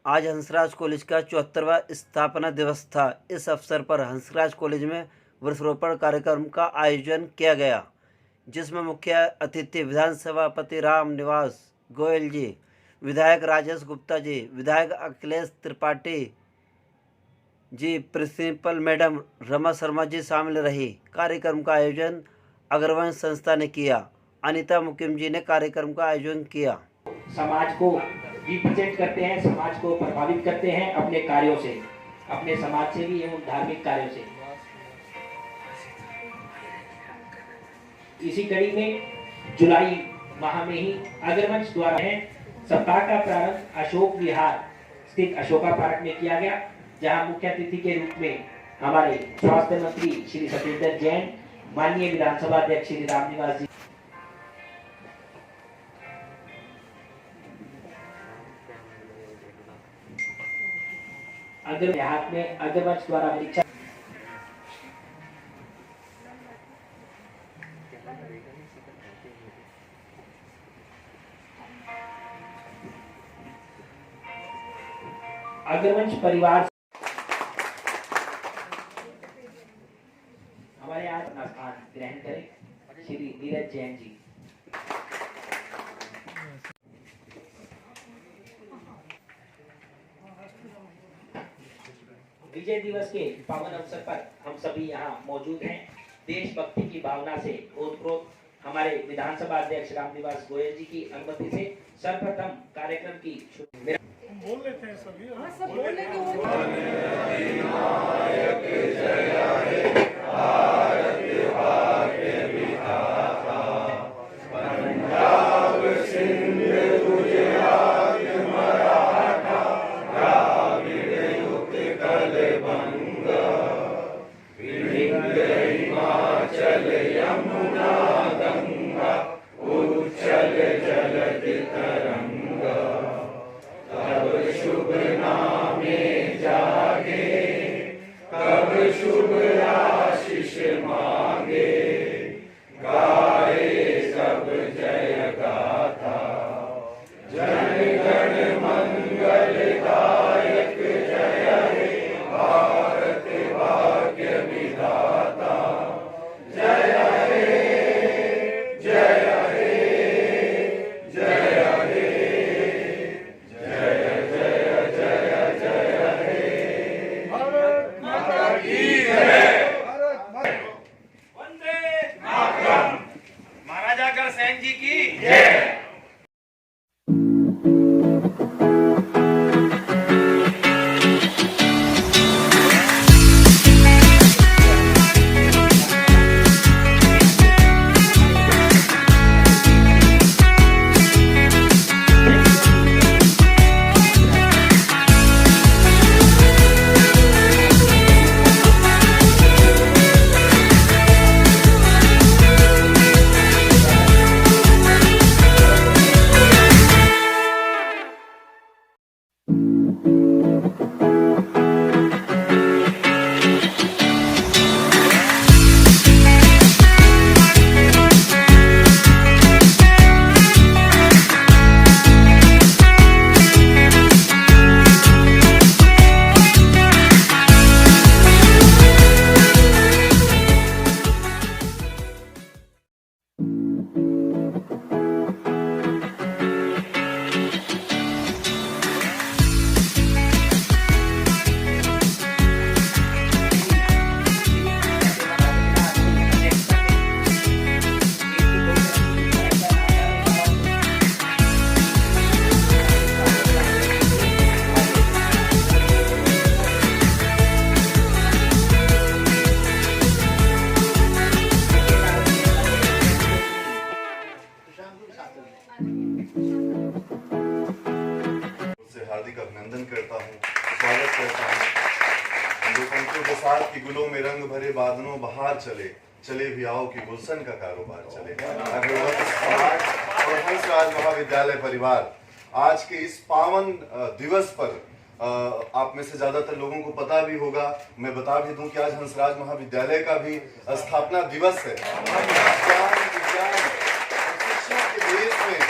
आज हंसराज कॉलेज का 74वां स्थापना दिवस था। इस अवसर पर हंसराज कॉलेज में वृक्षारोपण कार्यक्रम का आयोजन किया गया, जिसमें मुख्य अतिथि विधानसभा पति राम निवास गोयल जी, विधायक राजेश गुप्ता जी, विधायक अखिलेश त्रिपाठी जी, प्रिंसिपल मैडम रमा शर्मा जी शामिल रही। कार्यक्रम का आयोजन अग्रवंश संस्था ने किया। अनीता मुकिम जी ने कार्यक्रम का आयोजन किया। समाज को रिप्रेजेंट करते हैं, समाज को प्रभावित करते हैं अपने कार्यों से, अपने समाज से भी एवं धार्मिक कार्यों से। इसी कड़ी में जुलाई माह में ही अग्रवंश द्वारा है सप्ताह का प्रारंभ अशोक विहार स्थित अशोका पार्क में किया गया, जहां मुख्य अतिथि के रूप में हमारे स्वास्थ्य मंत्री श्री सत्येंद्र जैन, माननीय विधानसभा अध्यक्ष श्री राम निवास जी, हाथ में अग्रवंश द्वारा परीक्षा अग्रवंश परिवार हमारे आज अपना स्थान ग्रहण करें श्री नीरज जैन जी। विजय दिवस के पावन अवसर पर हम सभी यहाँ मौजूद हैं। देशभक्ति की भावना से ओतप्रोत हमारे विधानसभा अध्यक्ष रामनिवास गोयल जी की अनुमति से सर्वप्रथम कार्यक्रम की बोल लेते हैं सभी। हाँ, सब बोल लेंगे। हार्दिक अभिनंदन करता हूँ, स्वागत करता हूँ। लोकतंत्रों के साथ कि गुलों में रंग भरे बादलों बहार चले, चले भी आओ कि गुलशन का कारोबार चले। और हंसराज महाविद्यालय परिवार आज के इस पावन दिवस पर आप में से ज्यादातर लोगों को पता भी होगा, मैं बता भी दूं कि आज हंसराज महाविद्यालय का भी स्थापना दिवस है। शिक्षा के देश में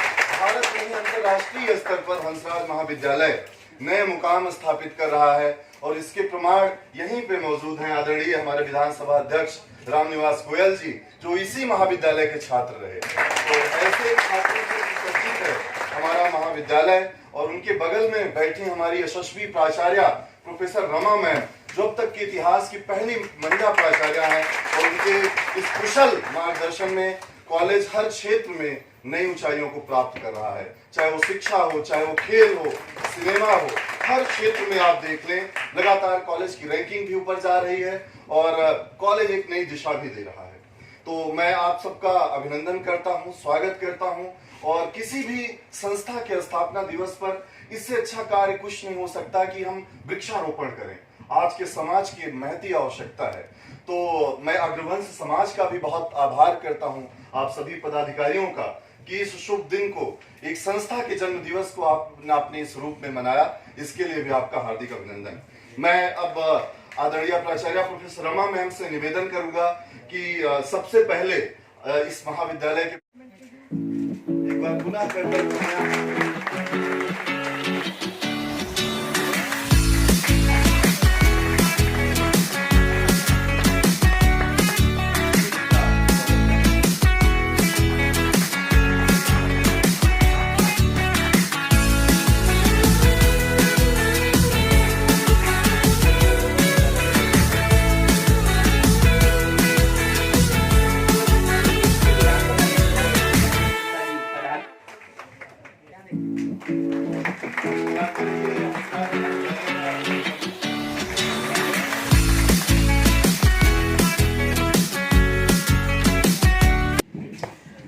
भारत में अंतर्राष्ट्रीय स्तर पर हंसराज महाविद्यालय नए मुकाम स्थापित कर रहा है और इसके प्रमाण यहीं पे मौजूद हैं। आदरणीय हमारे विधानसभा अध्यक्ष रामनिवास गोयल जी, जो इसी महाविद्यालय के छात्र रहे, तो ऐसे छात्रों से सुसज्जित है हमारा महाविद्यालय। और उनके बगल में बैठी हमारी यशस्वी प्राचार्य प्रोफेसर रमा मैम, जो अब तक के इतिहास की पहली महिला प्राचार्य हैं, और उनके इस कुशल मार्गदर्शन में कॉलेज हर क्षेत्र में नई ऊंचाइयों को प्राप्त कर रहा है। चाहे वो शिक्षा हो, चाहे वो खेल हो, सिनेमा हो, हर क्षेत्र में आप देख लें लगातार कॉलेज की रैंकिंग भी ऊपर जा रही है और कॉलेज एक नई दिशा भी दे रहा है। तो मैं आप सबका अभिनंदन करता हूं, स्वागत करता हूं। और किसी भी संस्था के स्थापना दिवस पर इससे अच्छा कार्य कुछ नहीं हो सकता कि हम वृक्षारोपण करें। आज के समाज की महती आवश्यकता है। तो मैं अग्रवंश समाज का भी बहुत आभार करता हूं, आप सभी पदाधिकारियों का, कि इस शुभ दिन को, एक संस्था के जन्म दिवस को आपने अपने इस रूप में मनाया। इसके लिए भी आपका हार्दिक अभिनंदन। मैं अब आदरणीय प्राचार्य प्रोफेसर रमा मैम से निवेदन करूंगा कि सबसे पहले इस महाविद्यालय के एक बार पुनः करकर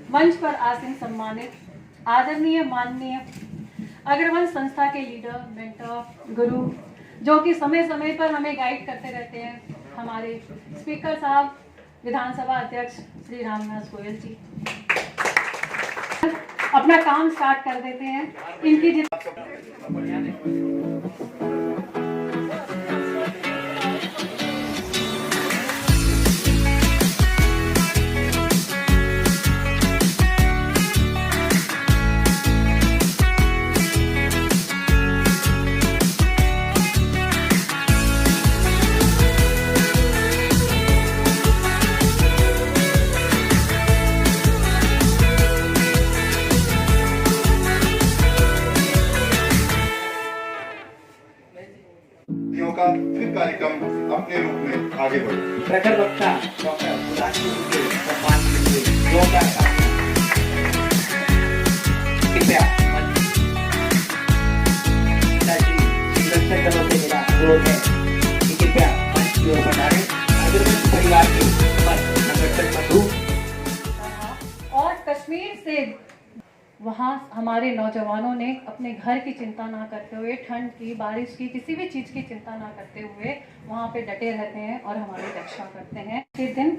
मंच पर आसीन सम्मानित आदरणीय माननीय अग्रवंश संस्था के लीडर, मेंटर, गुरु, जो कि समय समय पर हमें गाइड करते रहते हैं, हमारे स्पीकर साहब, विधानसभा अध्यक्ष श्री रामनिवास गोयल जी, अपना काम स्टार्ट कर देते हैं। इनकी का फिर कार्यक्रम अपने रूप में आगे बढ़े। प्रखर वक्ता डॉक्टर सुधांशु के सम्मान के लिए जोरदार कृपया सुरक्षा दलों से मेरा अनुरोध है कि कृपया मंच की ओर बढ़ाएं। अग्रवंश परिवार के संगठन बंधु और कश्मीर से वहाँ हमारे नौजवानों ने अपने घर की चिंता ना करते हुए, ठंड की, बारिश की, किसी भी चीज़ की चिंता ना करते हुए वहाँ पे डटे रहते हैं और हमारी रक्षा करते हैं। इस दिन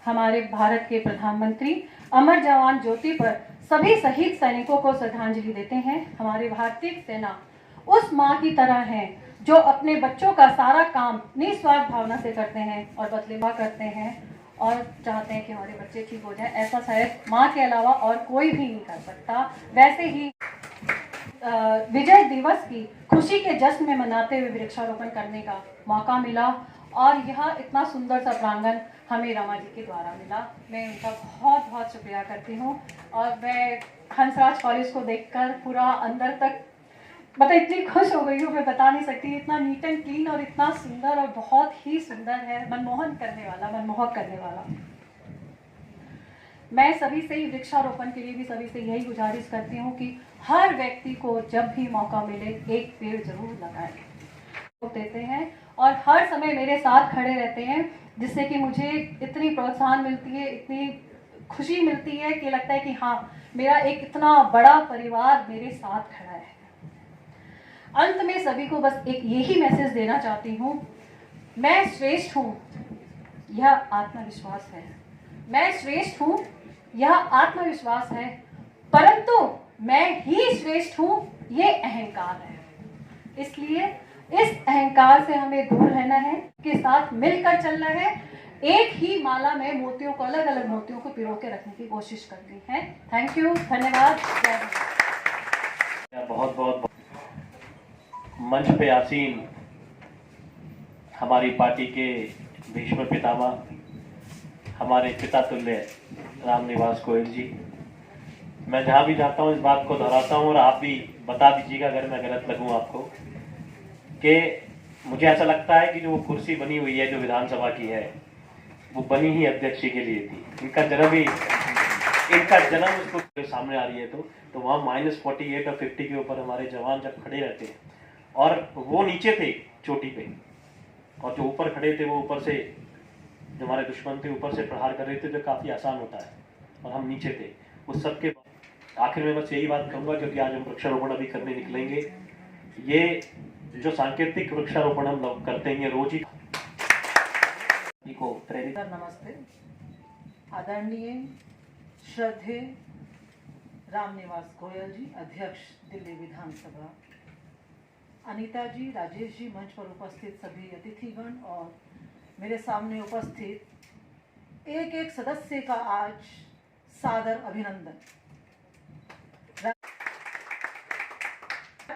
हमारे भारत के प्रधानमंत्री अमर जवान ज्योति पर सभी शहीद सैनिकों को श्रद्धांजलि देते हैं। हमारी भारतीय सेना उस माँ की तरह है जो अपने बच्चों का सारा काम निस्वार्थ भावना से करते हैं और बदलेवा करते हैं और चाहते हैं कि हमारे बच्चे ठीक हो जाएं। ऐसा शायद माँ के अलावा और कोई भी नहीं कर सकता। वैसे ही विजय दिवस की खुशी के जश्न में मनाते हुए वृक्षारोपण करने का मौका मिला और यह इतना सुंदर सा प्रांगण हमें रमा जी के द्वारा मिला। मैं उनका बहुत बहुत शुक्रिया करती हूँ और मैं हंसराज कॉलेज को देखकर पूरा अंदर तक मतलब इतनी खुश हो गई हूँ, मैं बता नहीं सकती। इतना नीट एंड क्लीन और इतना सुंदर और बहुत ही सुंदर है, मनमोहन करने वाला, मनमोहक करने वाला। मैं सभी से ही वृक्षारोपण के लिए भी सभी से यही गुजारिश करती हूँ कि हर व्यक्ति को जब भी मौका मिले एक पेड़ जरूर लगाएं। देते हैं और हर समय मेरे साथ खड़े रहते हैं, जिससे कि मुझे इतनी प्रोत्साहन मिलती है, इतनी खुशी मिलती है कि लगता है कि हाँ, मेरा एक इतना बड़ा परिवार मेरे साथ खड़ा है। अंत में सभी को बस एक यही मैसेज देना चाहती हूँ, मैं श्रेष्ठ हूँ, यह आत्मविश्वास है। मैं श्रेष्ठ हूँ, यह आत्मविश्वास है, परंतु मैं ही श्रेष्ठ हूँ, ये अहंकार है। इसलिए इस अहंकार से हमें दूर रहना है, के साथ मिलकर चलना है, एक ही माला में मोतियों को, अलग अलग मोतियों को पिरो के रखने की कोशिश करनी है। थैंक यू, धन्यवाद। बहुत बहुत मंच पे आसीन हमारी पार्टी के भीष्म पितामह, हमारे पिता तुल्य रामनिवास गोयल जी, मैं जहाँ भी जाता हूँ इस बात को दोहराता हूँ और आप भी बता दीजिएगा अगर मैं गलत लगूँ आपको, कि मुझे ऐसा लगता है कि जो वो कुर्सी बनी हुई है जो विधानसभा की है वो बनी ही अध्यक्ष जी के लिए थी। इनका जन्म उसको सामने आ रही है तो वहाँ -48 और 50 के ऊपर हमारे जवान जब खड़े रहते हैं और वो नीचे थे चोटी पे और जो ऊपर खड़े थे वो ऊपर से जो हमारे दुश्मन थे ऊपर से प्रहार कर रहे थे, जो काफ़ी आसान होता है, और हम नीचे थे। उस सब के आखिर में बस यही बात कहूँगा, क्योंकि आज हम वृक्षारोपण अभी करने निकलेंगे। ये जो सांकेतिक वृक्षारोपण हम लोग करते हैं ये रोज ही को प्रेरित। नमस्ते। आदरणीय श्रद्धेय रामनिवास गोयल जी, अध्यक्ष दिल्ली विधानसभा, अनीता जी, राजेश जी, मंच पर उपस्थित सभी अतिथिगण और मेरे सामने उपस्थित एक एक सदस्य का आज सादर अभिनंदन।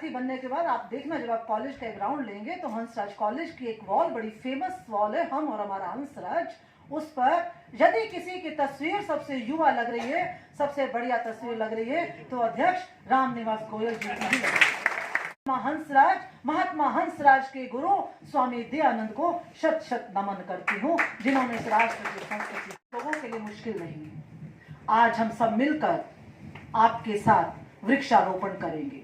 बनने के बाद आप देखना, जब आप कॉलेज का ग्राउंड लेंगे तो हंसराज कॉलेज की एक वॉल, बड़ी फेमस वॉल है, हम और हमारा हंसराज, उस पर यदि किसी की तस्वीर सबसे युवा लग रही है, सबसे बढ़िया तस्वीर लग रही है, तो अध्यक्ष रामनिवास गोयल जी की ही लग रही है। हंसराज, महात्मा हंसराज के गुरु स्वामी दयानंद को शत शत नमन करती हूँ, जिन्होंने इस राष्ट्र की संस्कृति लोगों के लिए मुश्किल नहीं है। आज हम सब मिलकर आपके साथ वृक्षारोपण करेंगे।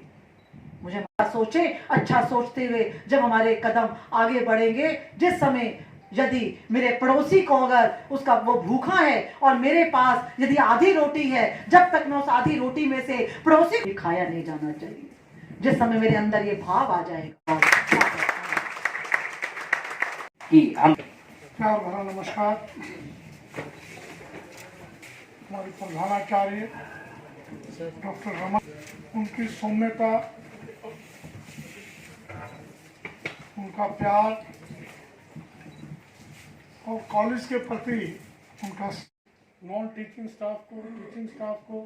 मुझे सोचे, अच्छा सोचते हुए जब हमारे कदम आगे बढ़ेंगे, जिस समय यदि मेरे पड़ोसी को अगर उसका वो भूखा है और मेरे पास यदि आधी रोटी है, जब तक मैं उस आधी रोटी में से पड़ोसी को खाया नहीं जाना चाहिए। जिस समय मेरे अंदर ये भाव आ जाएगा कि हम प्यार भरा नमस्कार। हमारे प्रधानाचार्य डॉक्टर रमन, उनकी सौम्यता, उनका प्यार और कॉलेज के प्रति उनका नॉन टीचिंग स्टाफ को, टीचिंग स्टाफ को,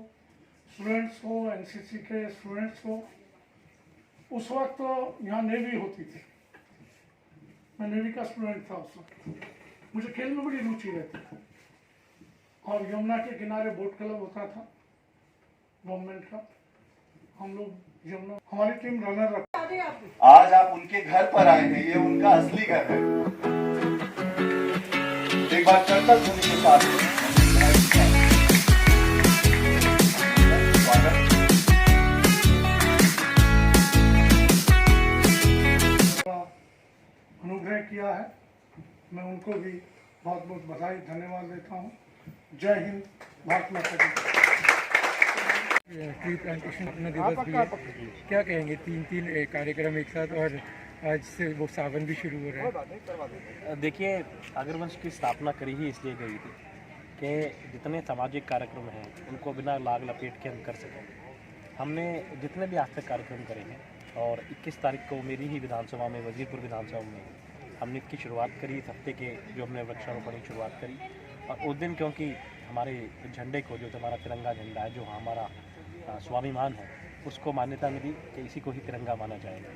स्टूडेंट्स को, एनसीसी के स्टूडेंट्स को। उस वक्त तो यहाँ नेवी होती थी, मैं नेवी का स्टूडेंट था उस वक्त। मुझे खेल में बड़ी रुचि रहती थी और यमुना के किनारे बोट क्लब होता था गवर्नमेंट का, हम लोग यमुना, हमारी टीम रनर रखती। आज आप उनके घर पर आए हैं, ये उनका असली घर है। एक बार करतब ध्वनि के साथ अनुग्रह किया है, मैं उनको भी बहुत बहुत बधाई धन्यवाद देता हूँ। जय हिंद, भारत माता की। ट्री प्लांटेशन अपना दिवस भी है, क्या कहेंगे? तीन कार्यक्रम एक साथ, और आज से वो सावन भी शुरू हो रहा है। देखिए, अग्रवंश की स्थापना करी ही इसलिए गई थी कि जितने सामाजिक कार्यक्रम हैं उनको बिना लाग लपेट के हम कर सकें। हमने जितने भी आज तक कार्यक्रम करे हैं, और 21 तारीख को मेरी ही विधानसभा में, वजीरपुर विधानसभा में हमने इसकी शुरुआत करी, इस हफ्ते के जो हमने वृक्षारोपण की शुरुआत करी। और उस दिन क्योंकि हमारे झंडे को, जो हमारा तिरंगा झंडा है, जो हमारा स्वाभिमान है, उसको मान्यता मिली कि इसी को ही तिरंगा माना जाएगा।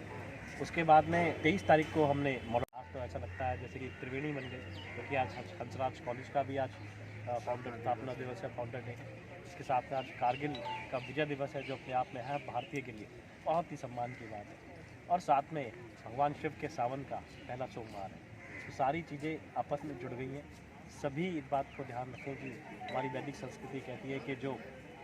उसके बाद में 23 तारीख को हमने आज तो ऐसा लगता है जैसे कि त्रिवेणी बन गए, क्योंकि आज हंसराज कॉलेज का भी आज फाउंडर स्थापना दिवस है, फाउंडर डे। इसके साथ में आज कारगिल का विजय दिवस है, जो अपने आप में है भारतीय के लिए बहुत ही सम्मान की बात है। और साथ में भगवान शिव के सावन का पहला सोमवार है। तो सारी चीज़ें आपस में जुड़ गई हैं। सभी इस बात को ध्यान रखें कि हमारी वैदिक संस्कृति कहती है कि जो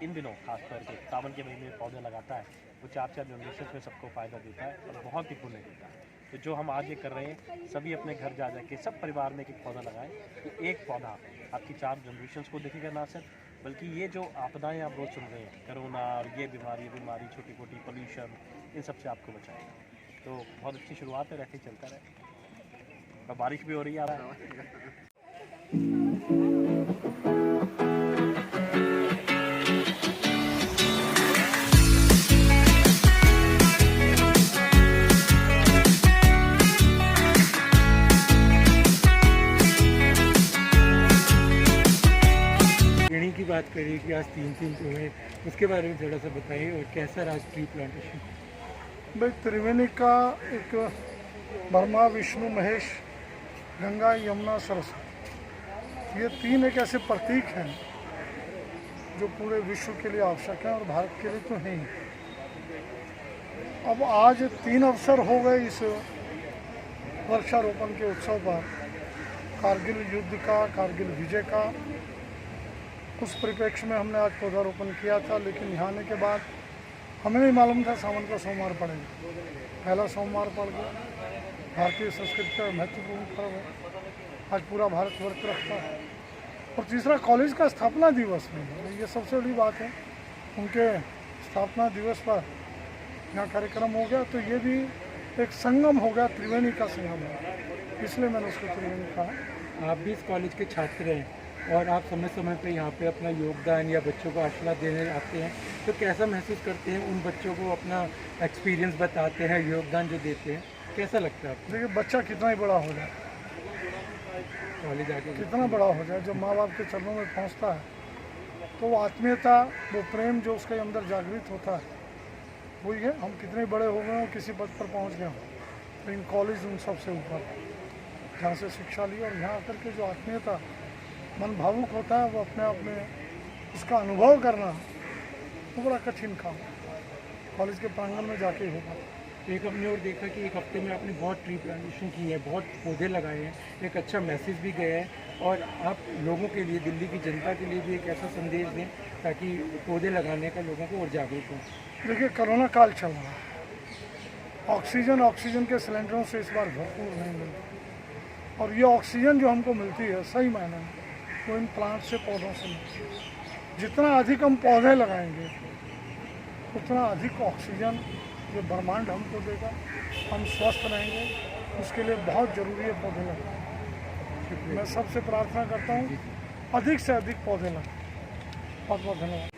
इन दिनों खासतौर के सावन के महीने में पौधे लगाता है वो 4 जनरेशन में सबको फ़ायदा देता है और बहुत ही पुण्य देता है। तो जो हम आज ये कर रहे हैं, सभी अपने घर जा के सब परिवार में एक पौधा लगाएं। तो एक पौधा आपकी 4 जनरेशन को देखेगा ना सिर्फ, बल्कि ये जो आपदाएं आप रोज़ सुन रहे हैं, कोरोना और ये बीमारी छोटी मोटी पोल्यूशन, इन सब से आपको बचाएगा। तो बहुत अच्छी शुरुआत है, ऐसे ही चलता रहे। और बारिश भी हो रही है। की बात करिए कि आज 3 तो है, उसके बारे में थोड़ा सा बताइए, और कैसा रहा ट्री प्लांटेशन? भाई त्रिवेणी का एक ब्रह्मा विष्णु महेश गंगा यमुना सरस्वती, ये तीन एक ऐसे प्रतीक हैं जो पूरे विश्व के लिए आवश्यक हैं और भारत के लिए तो है ही। अब आज 3 अवसर हो गए इस वृक्षारोपण के उत्सव पर, कारगिल युद्ध का, कारगिल विजय का। उस परिप्रेक्ष्य में हमने आज पौधारोपण किया था, लेकिन यहाँ आने के बाद हमें नहीं मालूम था सावन का सोमवार पड़ेगा। पहला सोमवार पड़ गया। भारतीय संस्कृति का महत्वपूर्ण पर्व है, आज पूरा भारत व्रत रखता है। और तीसरा कॉलेज का स्थापना दिवस में, ये सबसे बड़ी बात है। उनके स्थापना दिवस पर यहाँ कार्यक्रम हो गया, तो ये भी एक संगम हो गया, त्रिवेणी का संगम है, इसलिए मैंने उसको त्रिवेणी कहा। आप भी इस कॉलेज के छात्र हैं और आप समय समय पे यहाँ पे अपना योगदान या बच्चों को आशीर्वाद देने आते हैं, तो कैसा महसूस करते हैं? उन बच्चों को अपना एक्सपीरियंस बताते हैं, योगदान जो देते हैं, कैसा लगता है आपको? देखिए, बच्चा कितना ही बड़ा हो जाए, कॉलेज आके कितना बड़ा हो जाए, जब माँ बाप के चरणों में पहुँचता है तो वो आत्मीयता, वो प्रेम जो उसके अंदर जागृत होता है, वही है। हम कितने बड़े हो गए और किसी पद पर पहुँच गए हों, लेकिन कॉलेज उन सबसे ऊपर, जहाँ से शिक्षा ली और यहाँ आकर के जो आत्मीयता, मन भावुक होता है, वो अपने आप में उसका अनुभव करना वो बड़ा कठिन काम है। कॉलेज के प्रांगण में जाके ही होगा। एक हमने और देखा कि एक हफ्ते में आपने बहुत ट्री प्लांटेशन की है, बहुत पौधे लगाए हैं, एक अच्छा मैसेज भी गया है, और आप लोगों के लिए, दिल्ली की जनता के लिए भी एक ऐसा संदेश दें ताकि पौधे लगाने का लोगों को और जागरूक हों। देखिए, कोरोना काल चल रहा है, ऑक्सीजन के सिलेंडरों से इस बार भरपूर नहीं मिलती, और ये ऑक्सीजन जो हमको मिलती है सही मायने में वो इन प्लांट से, पौधों से मिलती है। जितना अधिक हम पौधे लगाएंगे उतना अधिक ऑक्सीजन ये ब्रह्मांड हमको देगा, हम स्वस्थ रहेंगे। उसके लिए बहुत ज़रूरी है पौधे लगाना। मैं सबसे प्रार्थना करता हूँ अधिक से अधिक पौधे लगाएं। बहुत बहुत धन्यवाद।